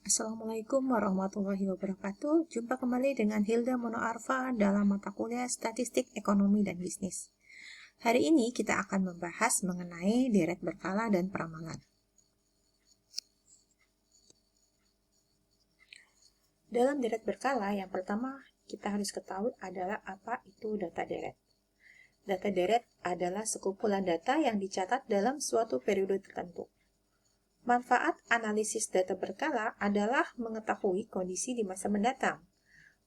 Assalamualaikum warahmatullahi wabarakatuh. Jumpa kembali dengan Hilda Monoarfa dalam mata kuliah Statistik Ekonomi dan Bisnis. Hari ini kita akan membahas mengenai deret berkala dan peramalan. Dalam deret berkala, yang pertama kita harus ketahui adalah apa itu data deret. Data deret adalah sekumpulan data yang dicatat dalam suatu periode tertentu. Manfaat analisis data berkala adalah mengetahui kondisi di masa mendatang.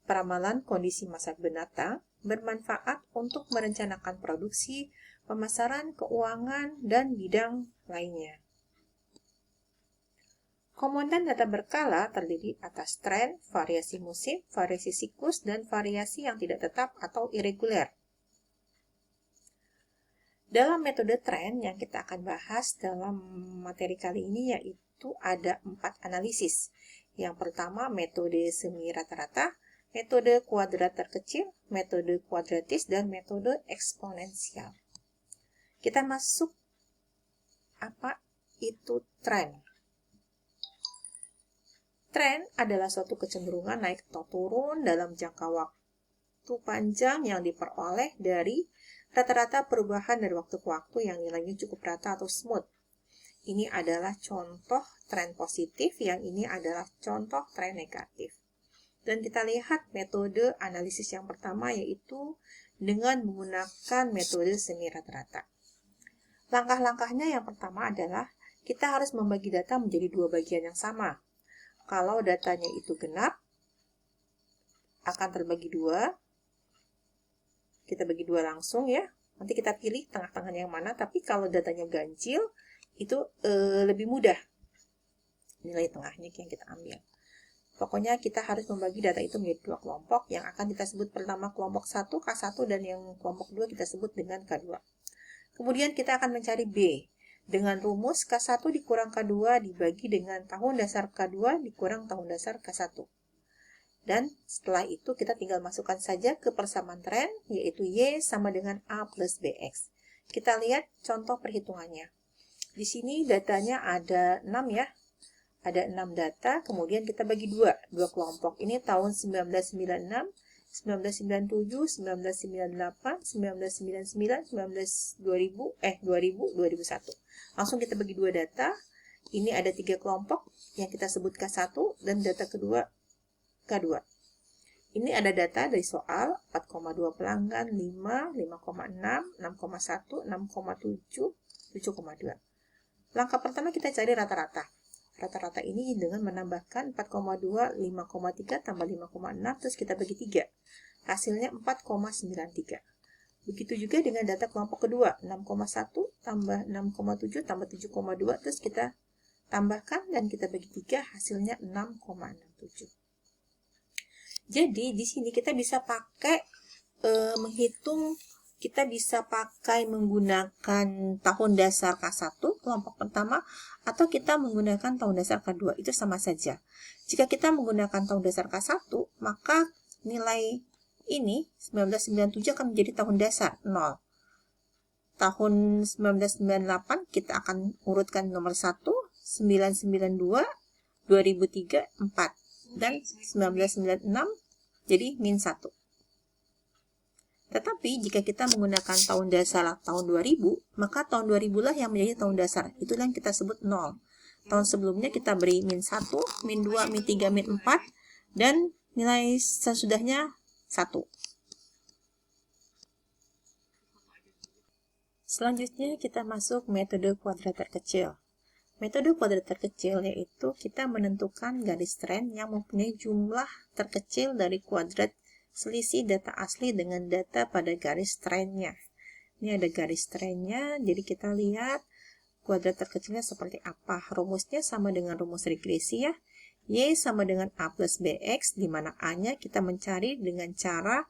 Peramalan kondisi masa mendatang bermanfaat untuk merencanakan produksi, pemasaran, keuangan, dan bidang lainnya. Komponen data berkala terdiri atas tren, variasi musim, variasi siklus, dan variasi yang tidak tetap atau irregular. Dalam metode tren yang kita akan bahas dalam materi kali ini yaitu ada 4 analisis. Yang pertama metode semi rata-rata, metode kuadrat terkecil, metode kuadratis, dan metode eksponensial. Kita masuk apa itu tren. Tren adalah suatu kecenderungan naik atau turun dalam jangka waktu panjang yang diperoleh dari rata-rata perubahan dari waktu ke waktu yang nilainya cukup rata atau smooth. Ini adalah contoh tren positif, yang ini adalah contoh tren negatif. Dan kita lihat metode analisis yang pertama yaitu dengan menggunakan metode semi rata-rata. Langkah-langkahnya yang pertama adalah kita harus membagi data menjadi 2 bagian yang sama. Kalau datanya itu genap, akan terbagi 2. Kita bagi 2 langsung ya. Nanti kita pilih tengah-tengah yang mana. Tapi kalau datanya ganjil, itu lebih mudah. Nilai tengahnya yang kita ambil. Pokoknya kita harus membagi data itu menjadi 2 kelompok. Yang akan kita sebut pertama kelompok 1, K1, dan yang kelompok 2 kita sebut dengan K2. Kemudian kita akan mencari B. Dengan rumus K1 dikurang K2 dibagi dengan tahun dasar K2 dikurang tahun dasar K1. Dan setelah itu kita tinggal masukkan saja ke persamaan tren, yaitu Y sama dengan A plus BX. Kita lihat contoh perhitungannya. Di sini datanya ada 6 ya. Ada 6 data, kemudian kita bagi 2 kelompok. Ini tahun 1996, 1997, 1998, 1999, 2000, 2001. Langsung kita bagi 2 data. Ini ada 3 kelompok yang kita sebut K1 dan data kedua K2. Ini ada data dari soal 4,2 pelanggan, 5, 5,6, 6,1, 6,7, 7,2. Langkah pertama kita cari rata-rata. Rata-rata ini dengan menambahkan 4,2, 5,3 tambah 5,6 terus kita bagi 3. Hasilnya 4,93. Begitu juga dengan data kelompok kedua, 6,1 tambah 6,7 tambah 7,2 terus kita tambahkan dan kita bagi 3, hasilnya 6,67. Jadi di sini kita bisa pakai menghitung, kita bisa pakai menggunakan tahun dasar K1 kelompok pertama atau kita menggunakan tahun dasar K2, itu sama saja. Jika kita menggunakan tahun dasar K1, maka nilai ini 1997 akan menjadi tahun dasar 0. Tahun 1998 kita akan urutkan nomor 1, 992, 2003, 4. Dan 1996 jadi min 1. Tetapi jika kita menggunakan tahun dasar tahun 2000, maka tahun 2000 lah yang menjadi tahun dasar. Itulah yang kita sebut 0. Tahun sebelumnya kita beri min 1, min 2, min 3, min 4, dan nilai sesudahnya 1. Selanjutnya kita masuk metode kuadrat terkecil. Metode kuadrat terkecil yaitu kita menentukan garis tren yang mempunyai jumlah terkecil dari kuadrat selisih data asli dengan data pada garis trennya. Ini ada garis trennya, jadi kita lihat kuadrat terkecilnya seperti apa. Rumusnya sama dengan rumus regresi ya. Y sama dengan A plus BX, di mana A-nya kita mencari dengan cara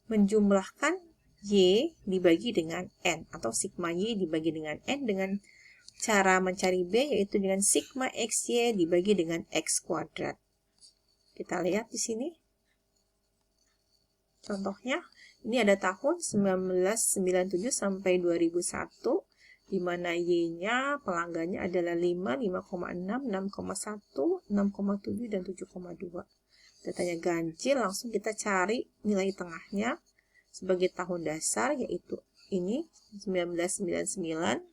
menjumlahkan Y dibagi dengan N, atau sigma Y dibagi dengan N dengan cara mencari B yaitu dengan sigma XY dibagi dengan X kuadrat. Kita lihat di sini. Contohnya, ini ada tahun 1997 sampai 2001. di mana Y-nya pelanggannya adalah 5, 5,6, 6,1, 6,7, dan 7,2. Datanya ganjil, langsung kita cari nilai tengahnya sebagai tahun dasar, yaitu ini 1999,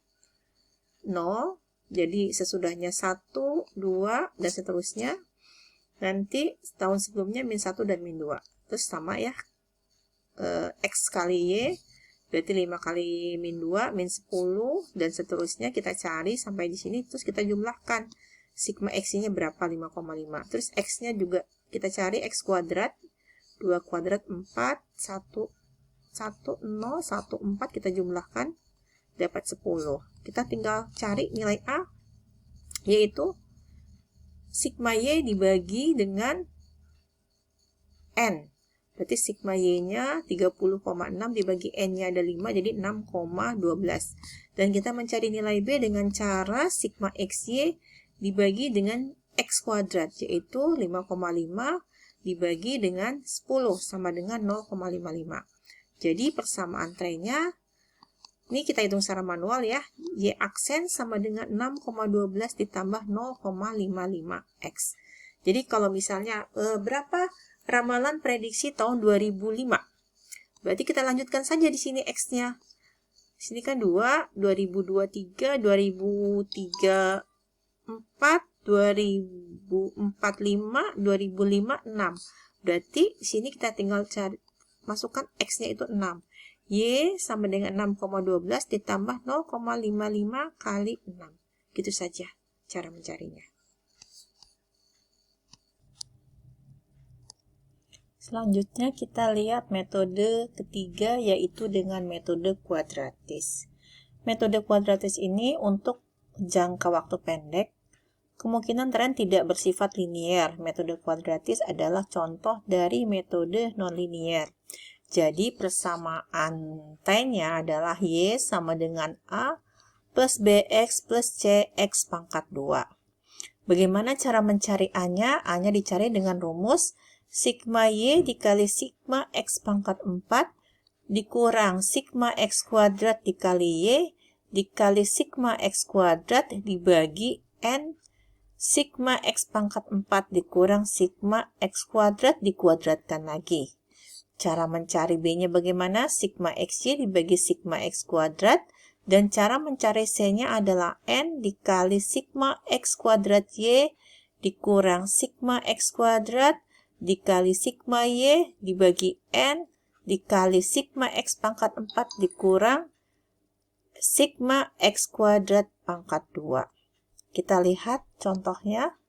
0, jadi sesudahnya 1, 2, dan seterusnya. Nanti tahun sebelumnya min 1 dan min 2. Terus sama ya, X kali Y, berarti 5 kali min 2, min 10, dan seterusnya kita cari sampai di sini. Terus kita jumlahkan, sigma X-nya berapa, 5,5. Terus X-nya juga kita cari, X kuadrat, 2 kuadrat 4, 1, 0, 1, 4, kita jumlahkan, dapat 10. Kita tinggal cari nilai A, yaitu sigma Y dibagi dengan N. Berarti sigma Y-nya 30,6 dibagi N-nya ada 5, jadi 6,12. Dan kita mencari nilai B dengan cara sigma XY dibagi dengan X kuadrat, yaitu 5,5 dibagi dengan 10, sama dengan 0,55. Jadi persamaan trennya, ini kita hitung secara manual ya, Y aksen sama dengan 6,12 ditambah 0,55X. Jadi kalau misalnya berapa ramalan prediksi tahun 2005? Berarti kita lanjutkan saja di sini X-nya. Di sini kan 2, 2023, 2034, 2045, 2005, 6. Berarti di sini kita tinggal cari, masukkan X-nya itu 6. Y sama dengan 6,12 ditambah 0,55 kali 6. Gitu saja cara mencarinya. Selanjutnya kita lihat metode ketiga, yaitu dengan metode kuadratis. Metode kuadratis ini untuk jangka waktu pendek. Kemungkinan tren tidak bersifat linier. Metode kuadratis adalah contoh dari metode nonlinier. Jadi persamaan trennya adalah Y sama dengan A plus BX plus CX pangkat 2. Bagaimana cara mencari A-nya? A-nya dicari dengan rumus sigma Y dikali sigma X pangkat 4 dikurang sigma X kuadrat dikali Y dikali sigma X kuadrat dibagi N sigma X pangkat 4 dikurang sigma X kuadrat dikuadratkan lagi. Cara mencari B-nya bagaimana? Sigma XY dibagi sigma X kuadrat. Dan cara mencari C-nya adalah N dikali sigma X kuadrat Y dikurang sigma X kuadrat dikali sigma Y dibagi N dikali sigma X pangkat 4 dikurang sigma X kuadrat pangkat 2. Kita lihat contohnya.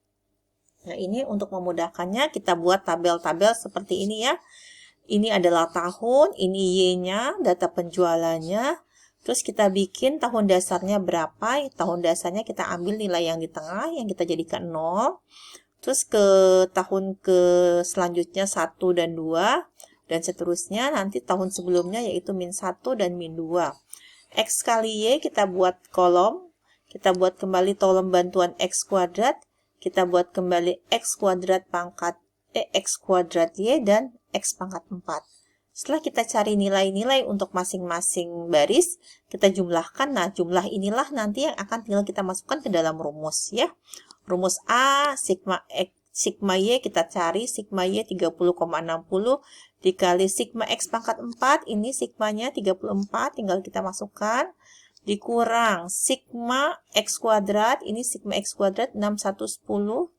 Nah, ini untuk memudahkannya kita buat tabel-tabel seperti ini ya. Ini adalah tahun, ini Y-nya, data penjualannya. Terus kita bikin tahun dasarnya berapa. Tahun dasarnya kita ambil nilai yang di tengah, yang kita jadikan 0. Terus ke tahun selanjutnya 1 dan 2. Dan seterusnya nanti tahun sebelumnya yaitu min 1 dan min 2. X kali Y kita buat kolom. Kita buat kembali kolom bantuan X kuadrat. Kita buat kembali X kuadrat pangkat X kuadrat Y dan X pangkat 4. Setelah kita cari nilai-nilai untuk masing-masing baris, kita jumlahkan. Nah, jumlah inilah nanti yang akan tinggal kita masukkan ke dalam rumus ya. Rumus A, sigma Y kita cari, sigma Y 30,60 dikali sigma X pangkat 4, ini sigmanya 34, tinggal kita masukkan. Dikurang sigma X kuadrat, ini sigma X kuadrat 6110.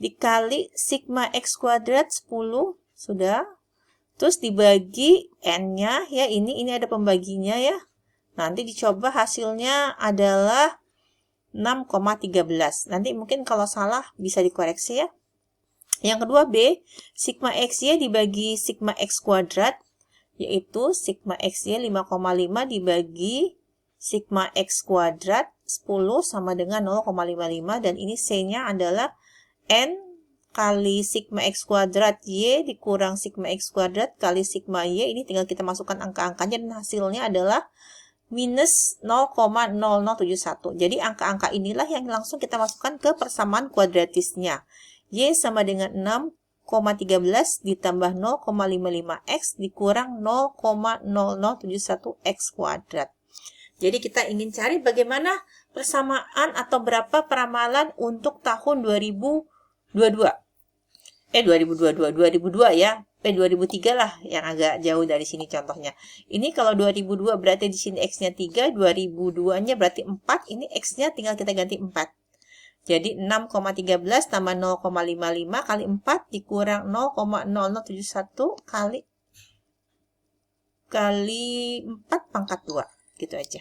Dikali sigma X kuadrat 10, sudah. Terus dibagi N-nya, ya ini ada pembaginya ya. Nanti dicoba hasilnya adalah 6,13. Nanti mungkin kalau salah bisa dikoreksi ya. Yang kedua B, sigma XY dibagi sigma X kuadrat, yaitu sigma XY 5,5 dibagi sigma X kuadrat 10 sama dengan 0,55. Dan ini C-nya adalah N kali sigma X kuadrat Y dikurang sigma X kuadrat kali sigma Y. Ini tinggal kita masukkan angka-angkanya dan hasilnya adalah minus 0,0071. Jadi angka-angka inilah yang langsung kita masukkan ke persamaan kuadratisnya. Y sama dengan 6,13 ditambah 0,55X dikurang 0,0071X kuadrat. Jadi kita ingin cari bagaimana persamaan atau berapa peramalan untuk tahun 2022. 2002 ya. 2003 lah yang agak jauh dari sini contohnya. Ini kalau 2002 berarti di sini X-nya 3, 2002-nya berarti 4, ini X-nya tinggal kita ganti 4. Jadi 6,13 tambah 0,55 kali 4 dikurang 0,0071 kali 4 pangkat 2. Gitu aja.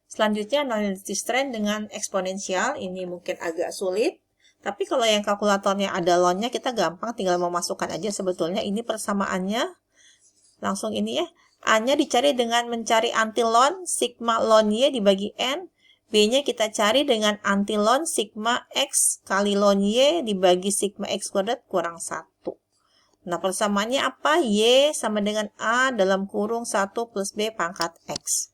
Selanjutnya analisis tren dengan eksponensial. Ini mungkin agak sulit. Tapi kalau yang kalkulatornya ada ln-nya, kita gampang tinggal memasukkan aja sebetulnya. Ini persamaannya. Langsung ini ya. A-nya dicari dengan mencari antilon, sigma ln Y dibagi N. B-nya kita cari dengan antilon, sigma X kali ln Y dibagi sigma X kuadrat kurang 1. Nah, persamaannya apa? Y sama dengan A dalam kurung 1 plus B pangkat X.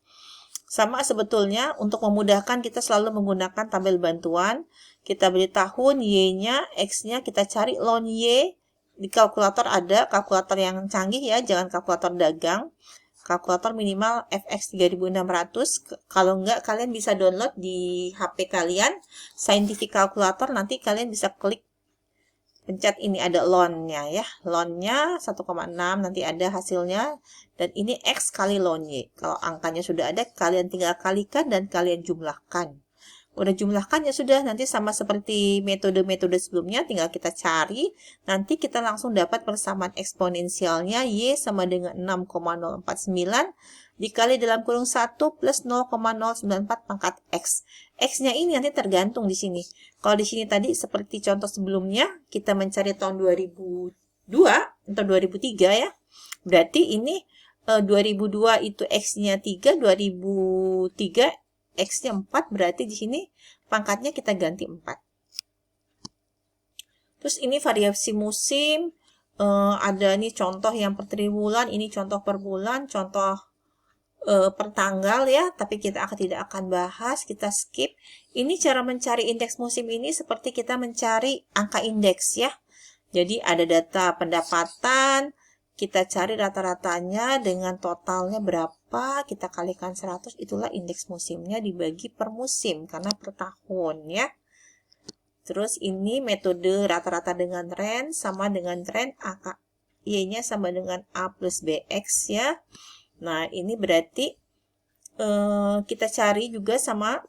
Sama sebetulnya, untuk memudahkan kita selalu menggunakan tabel bantuan. Kita beri tahun, Y-nya, X-nya, kita cari ln Y. Di kalkulator ada, kalkulator yang canggih ya, jangan kalkulator dagang. Kalkulator minimal FX 3600. Kalau enggak, kalian bisa download di HP kalian. Scientific Calculator, nanti kalian bisa klik. Pencet ini ada ln-nya ya. Ln-nya 1,6 nanti ada hasilnya. Dan ini X kali ln Y. Kalau angkanya sudah ada, kalian tinggal kalikan dan kalian jumlahkan. Udah jumlahkan ya sudah, nanti sama seperti metode-metode sebelumnya, tinggal kita cari. Nanti kita langsung dapat persamaan eksponensialnya. Y sama dengan 6,049 dikali dalam kurung 1 plus 0,094 pangkat X. X-nya ini nanti tergantung di sini. Kalau di sini tadi seperti contoh sebelumnya, kita mencari tahun 2002 atau 2003 ya. Berarti ini 2002 itu X-nya 3, 2003 X-nya 4, berarti di sini pangkatnya kita ganti 4. Terus ini variasi musim, ada nih contoh yang per triwulan, ini contoh per bulan, contoh per tanggal ya, tapi kita tidak akan bahas, kita skip. Ini cara mencari indeks musim ini seperti kita mencari angka indeks ya. Jadi ada data pendapatan, kita cari rata-ratanya dengan totalnya berapa, kita kalikan 100, itulah indeks musimnya dibagi per musim, karena per tahun ya. Terus ini metode rata-rata dengan tren, sama dengan tren AK. Y-nya sama dengan A plus BX ya. Nah, ini berarti kita cari juga sama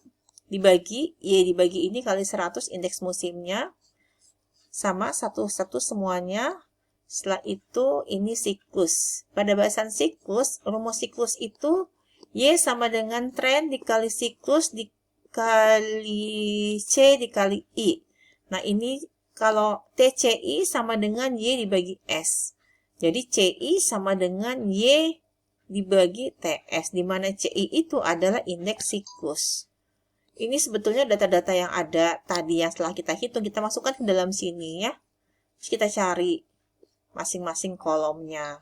dibagi, Y dibagi ini kali 100 indeks musimnya. Sama satu-satu semuanya. Setelah itu, ini siklus. Pada bahasan siklus, rumus siklus itu Y sama dengan tren dikali siklus dikali C dikali I. Nah, ini kalau TCI sama dengan Y dibagi S. Jadi, CI sama dengan Y dibagi TS, di mana CI itu adalah indeks siklus. Ini sebetulnya data-data yang ada tadi yang setelah kita hitung, kita masukkan ke dalam sini ya. Terus kita cari masing-masing kolomnya.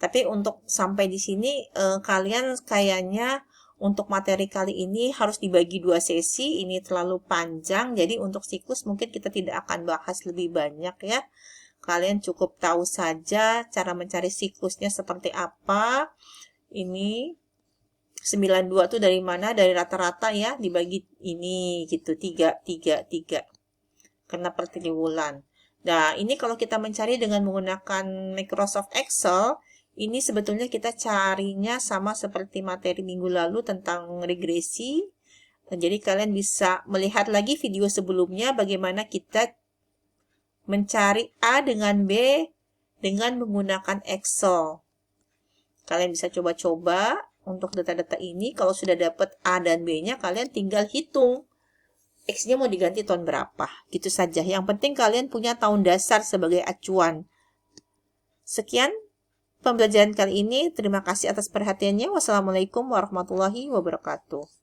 Tapi untuk sampai di sini kalian kayaknya untuk materi kali ini harus dibagi 2 sesi. Ini terlalu panjang. Jadi untuk siklus mungkin kita tidak akan bahas lebih banyak ya. Kalian cukup tahu saja cara mencari siklusnya seperti apa. Ini 92 tuh dari mana? Dari rata-rata ya, dibagi ini gitu 3 karena per triwulan. Nah, ini kalau kita mencari dengan menggunakan Microsoft Excel, ini sebetulnya kita carinya sama seperti materi minggu lalu tentang regresi. Jadi kalian bisa melihat lagi video sebelumnya bagaimana kita mencari A dengan B dengan menggunakan Excel. Kalian bisa coba-coba untuk data-data ini. Kalau sudah dapat A dan B-nya, kalian tinggal hitung X-nya mau diganti tahun berapa. Gitu saja. Yang penting kalian punya tahun dasar sebagai acuan. Sekian pembelajaran kali ini. Terima kasih atas perhatiannya. Wassalamualaikum warahmatullahi wabarakatuh.